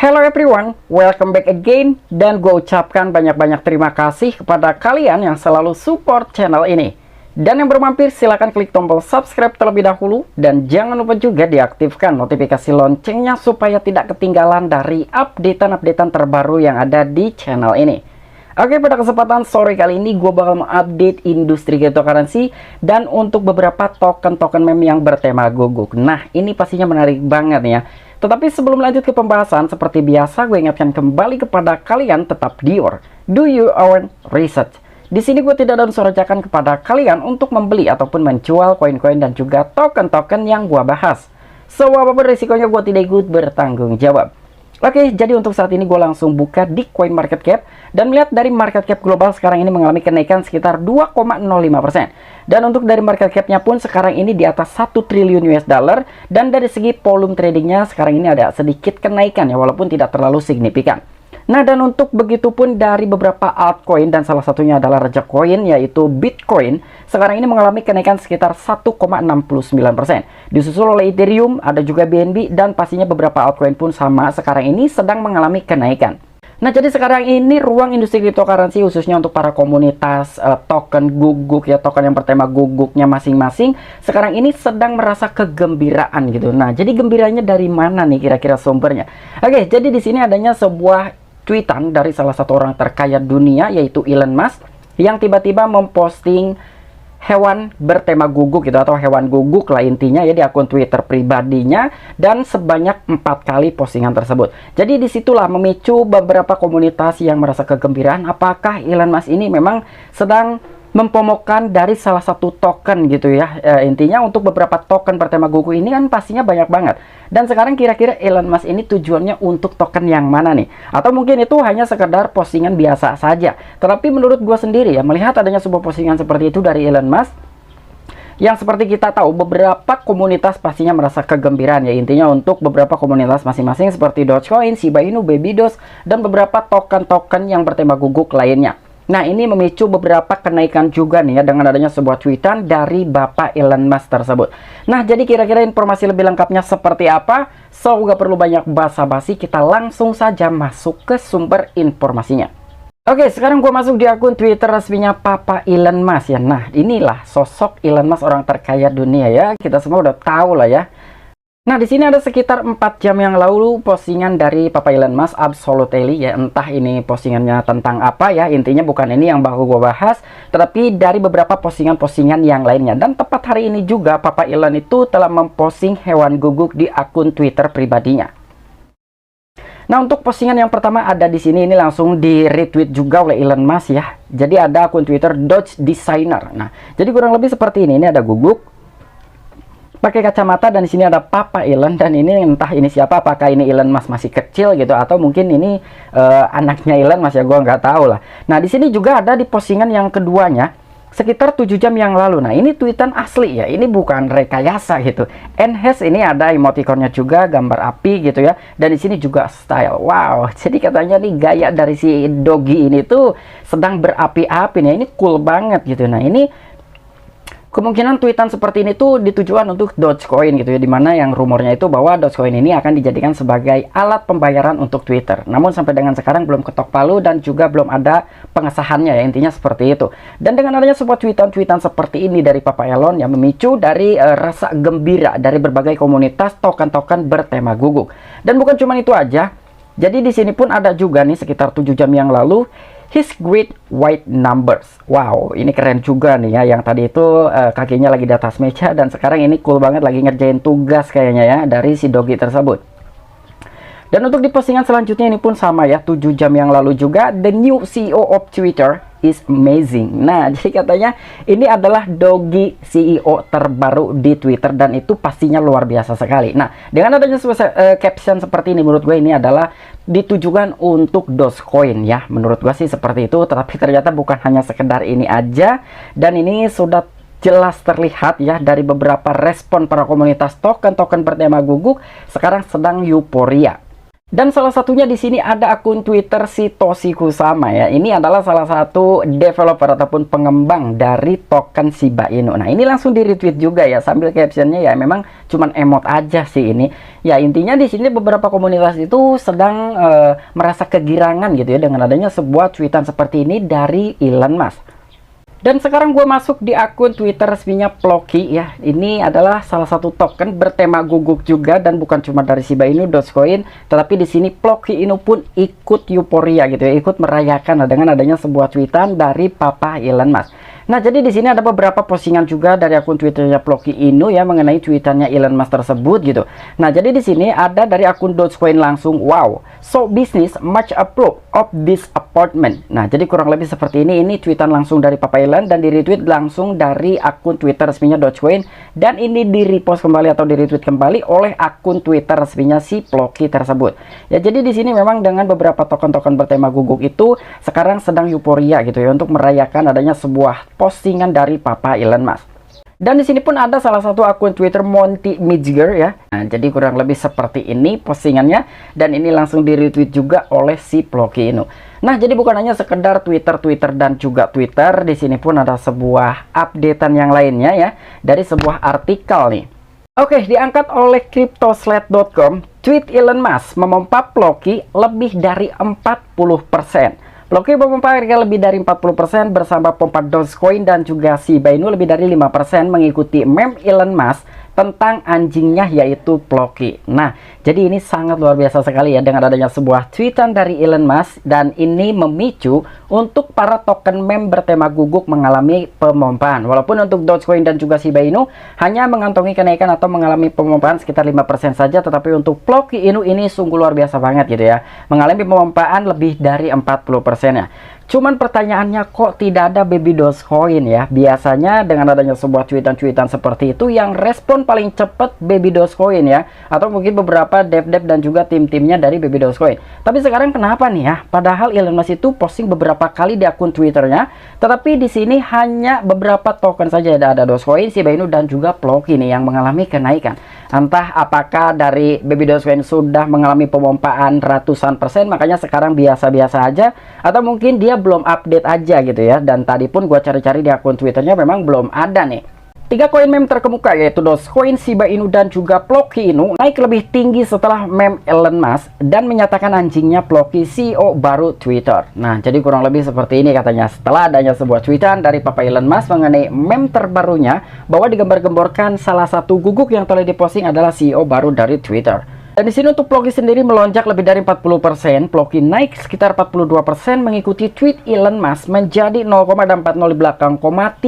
Hello everyone, welcome back again. Dan gue ucapkan banyak-banyak terima kasih kepada kalian yang selalu support channel ini. Dan yang bermampir silahkan klik tombol subscribe terlebih dahulu. Dan jangan lupa juga diaktifkan notifikasi loncengnya supaya tidak ketinggalan dari updatean-updatean terbaru yang ada di channel ini. Oke, pada kesempatan sore kali ini gue bakal mengupdate industri cryptocurrency dan untuk beberapa token-token meme yang bertema guguk. Nah, ini pastinya menarik banget ya. Tetapi sebelum lanjut ke pembahasan, seperti biasa gue ingatkan kembali kepada kalian tetap do your own research. Di sini gue tidak ada unsur ajakan kepada kalian untuk membeli ataupun menjual koin-koin dan juga token-token yang gue bahas. So, apapun risikonya gue tidak ikut bertanggung jawab. Oke, jadi untuk saat ini gue langsung buka di CoinMarketCap dan melihat dari market cap global sekarang ini mengalami kenaikan sekitar 2,05%. Dan untuk dari market cap-nya pun sekarang ini di atas 1 triliun US dollar dan dari segi volume tradingnya sekarang ini ada sedikit kenaikan ya, walaupun tidak terlalu signifikan. Nah, dan untuk begitu pun dari beberapa altcoin dan salah satunya adalah raja koin yaitu Bitcoin, sekarang ini mengalami kenaikan sekitar 1,69%. Disusul oleh Ethereum, ada juga BNB, dan pastinya beberapa altcoin pun sama sekarang ini sedang mengalami kenaikan. Nah, jadi sekarang ini ruang industri cryptocurrency khususnya untuk para komunitas token guguk ya, token yang bertema guguknya masing-masing, sekarang ini sedang merasa kegembiraan gitu. Nah, jadi gembiranya dari mana nih kira-kira sumbernya? Oke, jadi di sini adanya sebuah tweetan dari salah satu orang terkaya dunia yaitu Elon Musk yang tiba-tiba memposting hewan bertema guguk gitu, atau hewan guguk lah intinya ya, di akun Twitter pribadinya, dan sebanyak 4 kali postingan tersebut. Jadi disitulah memicu beberapa komunitas yang merasa kegembiraan apakah Elon Musk ini memang sedang mempromokan dari salah satu token gitu ya. Intinya untuk beberapa token bertema guguk ini kan pastinya banyak banget. Dan sekarang kira-kira Elon Musk ini tujuannya untuk token yang mana nih? Atau mungkin itu hanya sekedar postingan biasa saja. Tetapi menurut gue sendiri ya, melihat adanya sebuah postingan seperti itu dari Elon Musk, yang seperti kita tahu beberapa komunitas pastinya merasa kegembiraan ya. Intinya untuk beberapa komunitas masing-masing seperti Dogecoin, Shiba Inu, Babydos, dan beberapa token-token yang bertema guguk lainnya. Nah, ini memicu beberapa kenaikan juga nih ya dengan adanya sebuah tweetan dari Bapak Elon Musk tersebut. Nah, jadi kira-kira informasi lebih lengkapnya seperti apa? So, gak perlu banyak basa-basi, kita langsung saja masuk ke sumber informasinya. Oke, sekarang gue masuk di akun Twitter resminya Papa Elon Musk ya. Nah, inilah sosok Elon Musk, orang terkaya dunia ya. Kita semua udah tahu lah ya. Nah, di sini ada sekitar 4 jam yang lalu postingan dari Papa Elon Musk Absolutely ya. Entah ini postingannya tentang apa ya, intinya bukan ini yang bakal gue bahas, tetapi dari beberapa postingan-postingan yang lainnya. Dan tepat hari ini juga Papa Elon itu telah memposting hewan guguk di akun Twitter pribadinya. Nah, untuk postingan yang pertama ada di sini, ini langsung di retweet juga oleh Elon Musk ya. Jadi ada akun Twitter Dodge Designer. Nah, jadi kurang lebih seperti ini ada guguk pakai kacamata dan di sini ada Papa Elon, dan ini entah ini siapa, apakah ini Elon Musk masih kecil gitu atau mungkin ini anaknya Elon Musk ya, gua nggak tahu lah. Nah, di sini juga ada di postingan yang keduanya sekitar 7 jam yang lalu. Nah, ini tweetan asli ya, ini bukan rekayasa gitu. Enhance ini ada emoticonnya juga, gambar api gitu ya, dan di sini juga style. Wow, jadi katanya nih gaya dari si Dogi ini tuh sedang berapi-api nih, ini cool banget gitu. Nah, ini kemungkinan tweetan seperti ini tuh ditujuan untuk Dogecoin gitu ya, dimana yang rumornya itu bahwa Dogecoin ini akan dijadikan sebagai alat pembayaran untuk Twitter. Namun sampai dengan sekarang belum ketok palu dan juga belum ada pengesahannya ya, intinya seperti itu. Dan dengan adanya sebuah tweetan-tweetan seperti ini dari Papa Elon yang memicu dari rasa gembira dari berbagai komunitas token-token bertema guguk. Dan bukan cuma itu aja. Jadi di sini pun ada juga nih sekitar 7 jam yang lalu His Great White Numbers. Wow, ini keren juga nih ya. Yang tadi itu kakinya lagi di atas meja dan sekarang ini cool banget lagi ngerjain tugas kayaknya ya dari si Dogi tersebut. Dan untuk di postingan selanjutnya ini pun sama ya, 7 jam yang lalu juga, The new CEO of Twitter is amazing. Nah, jadi katanya ini adalah Dogi CEO terbaru di Twitter dan itu pastinya luar biasa sekali. Nah, dengan adanya caption seperti ini, menurut gue ini adalah ditujukan untuk Dogecoin ya. Menurut gue sih seperti itu, tetapi ternyata bukan hanya sekedar ini aja, dan ini sudah jelas terlihat ya dari beberapa respon para komunitas token-token bertema guguk sekarang sedang euforia. Dan salah satunya di sini ada akun Twitter si Toshi Kusama ya. Ini adalah salah satu developer ataupun pengembang dari token Shiba Inu. Nah, ini langsung di retweet juga ya, sambil captionnya ya memang cuman emot aja sih ini. Ya, intinya di sini beberapa komunitas itu sedang merasa kegirangan gitu ya dengan adanya sebuah tweetan seperti ini dari Elon Musk. Dan sekarang gue masuk di akun Twitter resminya Ploki ya. Ini adalah salah satu token bertema guguk juga dan bukan cuma dari Shiba Inu, Dogecoin, tetapi di sini Ploki Inu pun ikut euforia gitu ya, ikut merayakan dengan adanya sebuah tweetan dari Papa Elon Musk. Nah, jadi di sini ada beberapa postingan juga dari akun Twitternya Ploki Inu ya mengenai tweetannya Elon Musk tersebut gitu. Nah, jadi di sini ada dari akun Dogecoin langsung, wow, so business much approve of this appointment. Nah, jadi kurang lebih seperti ini. Ini tweetan langsung dari Papa Elon dan di retweet langsung dari akun Twitter resminya Dogecoin, dan ini di repost kembali atau di retweet kembali oleh akun Twitter resminya si Ploki tersebut. Ya, jadi di sini memang dengan beberapa token-token bertema guguk itu sekarang sedang euforia gitu ya untuk merayakan adanya sebuah postingan dari Papa Elon Musk. Dan di sini pun ada salah satu akun Twitter Monty Midger ya. Nah, jadi kurang lebih seperti ini postingannya dan ini langsung di retweet juga oleh si Ploki Inu. Nah, jadi bukan hanya sekedar Twitter dan juga Twitter, di sini pun ada sebuah updatean yang lainnya ya dari sebuah artikel nih. Oke, diangkat oleh cryptoslate.com, tweet Elon Musk memompa Ploki lebih dari 40%. Ploki memompa harga lebih dari 40% bersama pompa Dogecoin dan juga Shiba Inu lebih dari 5% mengikuti meme Elon Musk tentang anjingnya yaitu Ploki. Nah, jadi ini sangat luar biasa sekali ya dengan adanya sebuah tweetan dari Elon Musk, dan ini memicu untuk para token meme bertema guguk mengalami pemompaan. Walaupun untuk Dogecoin dan juga Shiba Inu hanya mengantongi kenaikan atau mengalami pemompaan sekitar 5% saja, tetapi untuk Ploki Inu ini sungguh luar biasa banget gitu ya. Mengalami pemompaan lebih dari 40% ya. Cuman pertanyaannya kok tidak ada baby Dogecoin ya. Biasanya dengan adanya sebuah tweetan-tweetan seperti itu yang respon paling cepat baby Dogecoin ya, atau mungkin beberapa dev-dev dan juga tim-timnya dari baby Dogecoin. Tapi sekarang kenapa nih ya? Padahal Elon Musk itu posting beberapa kali di akun Twitternya, tetapi di sini hanya beberapa token saja ada Dogecoin, Shiba Inu dan juga Ploki nih yang mengalami kenaikan. Entah apakah dari baby Dogecoin sudah mengalami pemompaan ratusan persen makanya sekarang biasa-biasa aja, atau mungkin dia belum update aja gitu ya. Dan tadi pun gua cari-cari di akun Twitternya memang belum ada nih. 3 koin meme terkemuka yaitu Dogecoin, Shiba Inu dan juga Ploki Inu naik lebih tinggi setelah meme Elon Musk dan menyatakan anjingnya Ploki CEO baru Twitter. Nah, jadi kurang lebih seperti ini katanya setelah adanya sebuah tweetan dari Papa Elon Musk mengenai meme terbarunya bahwa digambar-gemborkan salah satu guguk yang telah diposting adalah CEO baru dari Twitter. Dan di sini untuk Ploki sendiri melonjak lebih dari 40%, Ploki naik sekitar 42% mengikuti tweet Elon Musk menjadi 0,40 di belakang 3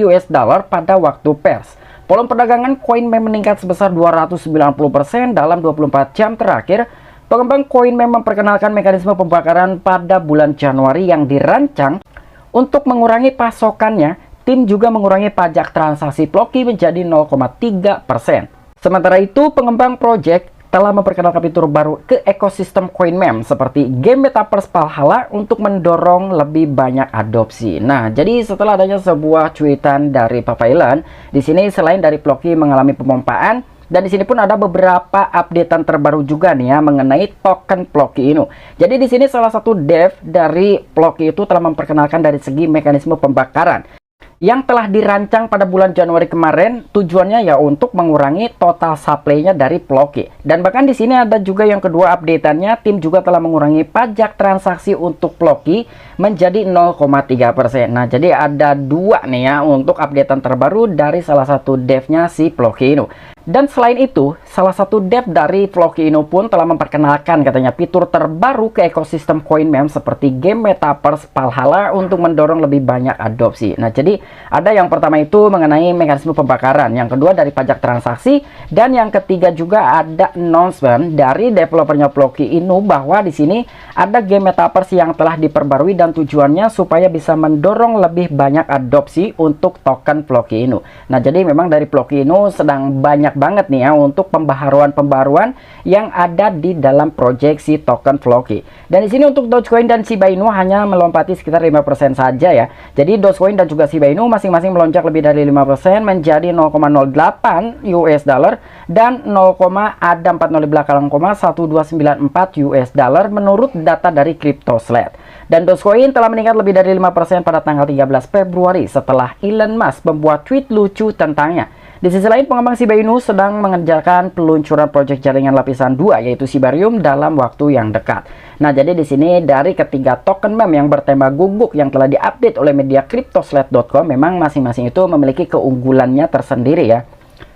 US dollar pada waktu pers. Volume perdagangan koin meme meningkat sebesar 290% dalam 24 jam terakhir. Pengembang koin meme memperkenalkan mekanisme pembakaran pada bulan Januari yang dirancang untuk mengurangi pasokannya. Tim juga mengurangi pajak transaksi Ploki menjadi 0,3%. Sementara itu, pengembang project telah memperkenalkan fitur baru ke ekosistem koin meme seperti game Metaverse Valhalla untuk mendorong lebih banyak adopsi. Nah, jadi setelah adanya sebuah cuitan dari Papa Elon, di sini selain dari Ploki mengalami pemompaan, dan di sini pun ada beberapa updatean terbaru juga nih ya mengenai token Ploki Inu. Jadi di sini salah satu dev dari Ploki itu telah memperkenalkan dari segi mekanisme pembakaran yang telah dirancang pada bulan Januari kemarin. Tujuannya ya untuk mengurangi total supply-nya dari Ploki. Dan bahkan di sini ada juga yang kedua update-annya, tim juga telah mengurangi pajak transaksi untuk Ploki menjadi 0,3%. Nah, jadi ada dua nih ya untuk updatean terbaru dari salah satu devnya si Ploki Inu. Dan selain itu, salah satu dev dari Ploki Inu pun telah memperkenalkan katanya fitur terbaru ke ekosistem koin meme seperti game Metaverse Valhalla untuk mendorong lebih banyak adopsi. Nah, jadi ada yang pertama itu mengenai mekanisme pembakaran, yang kedua dari pajak transaksi, dan yang ketiga juga ada announcement dari developernya Ploki Inu bahwa di sini ada game Metaverse yang telah diperbarui dan tujuannya supaya bisa mendorong lebih banyak adopsi untuk token Ploki Inu. Nah, jadi memang dari Ploki Inu sedang banyak banget nih ya untuk pembaharuan-pembaharuan yang ada di dalam proyeksi token Ploki. Dan di sini untuk Dogecoin dan Shiba Inu hanya melompati sekitar 5% saja ya. Jadi Dogecoin dan juga Shiba Inu Inu masing-masing melonjak lebih dari 5% menjadi 0,08 US dollar dan 0,405 di belakang 1294 US dollar menurut data dari CryptoSlat. Dan Dogecoin telah meningkat lebih dari 5% pada tanggal 13 Februari setelah Elon Musk membuat tweet lucu tentangnya. Di sisi lain, pengembang Shiba Inu sedang mengerjakan peluncuran proyek jaringan lapisan 2 yaitu Shibarium dalam waktu yang dekat. Nah, jadi di sini dari ketiga token meme yang bertema guguk yang telah diupdate oleh media CryptoSlat.com memang masing-masing itu memiliki keunggulannya tersendiri ya.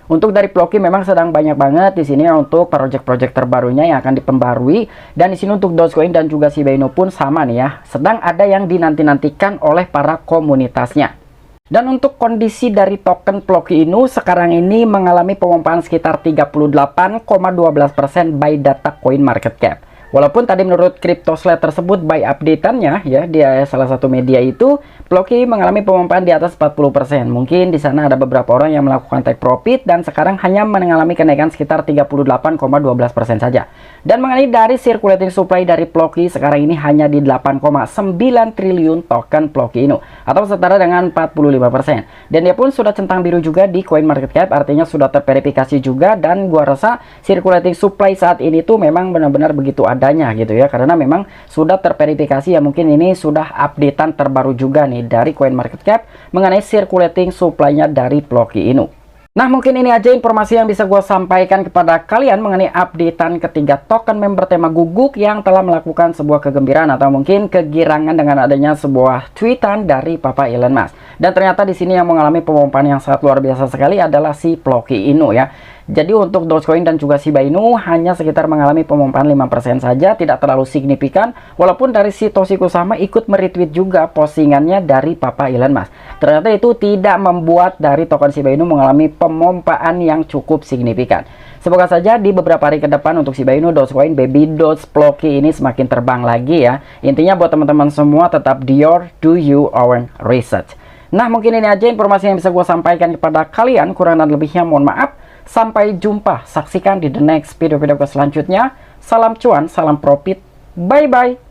Untuk dari Ploki memang sedang banyak banget di sini untuk proyek-proyek terbarunya yang akan dipembarui, dan di sini untuk Dogecoin dan juga Shiba Inu pun sama nih ya, sedang ada yang dinanti-nantikan oleh para komunitasnya. Dan untuk kondisi dari token Ploki Inu sekarang ini mengalami pemompaan sekitar 38,12% by data Coin Market Cap. Walaupun tadi menurut CryptoSlat tersebut by update-annya ya, dia salah satu media itu, Ploki mengalami pemompaan di atas 40%. Mungkin di sana ada beberapa orang yang melakukan take profit dan sekarang hanya mengalami kenaikan sekitar 38,12% saja. Dan mengenai dari circulating supply dari Ploki sekarang ini hanya di 8,9 triliun token Ploki Inu atau setara dengan 45%. Dan dia pun sudah centang biru juga di Coin Market Cap, artinya sudah terverifikasi juga, dan gua rasa circulating supply saat ini tuh memang benar-benar begitu adanya gitu ya, karena memang sudah terverifikasi ya. Mungkin ini sudah updatean terbaru juga nih dari Coin Market Cap mengenai circulating supply-nya dari Ploki Inu. Nah, mungkin ini aja informasi yang bisa gue sampaikan kepada kalian mengenai updatean ketiga token meme bertema guguk yang telah melakukan sebuah kegembiraan atau mungkin kegirangan dengan adanya sebuah tweetan dari Papa Elon Musk. Dan ternyata di sini yang mengalami pemompaan yang sangat luar biasa sekali adalah si Ploki Inu ya. Jadi untuk Dogecoin dan juga Shiba Inu hanya sekitar mengalami pemompaan 5% saja, tidak terlalu signifikan, walaupun dari si Satoshi Kusama ikut meretweet juga postingannya dari Papa Elon Musk. Ternyata itu tidak membuat dari token Shiba Inu mengalami pemompaan yang cukup signifikan. Semoga saja di beberapa hari ke depan untuk Shiba Inu, Dogecoin, Baby Doge, Ploki ini semakin terbang lagi ya. Intinya buat teman-teman semua tetap do your own research. Nah, mungkin ini aja informasi yang bisa gue sampaikan kepada kalian. Kurang dan lebihnya mohon maaf. Sampai jumpa, saksikan di the next video-video selanjutnya. Salam cuan, salam profit, bye-bye.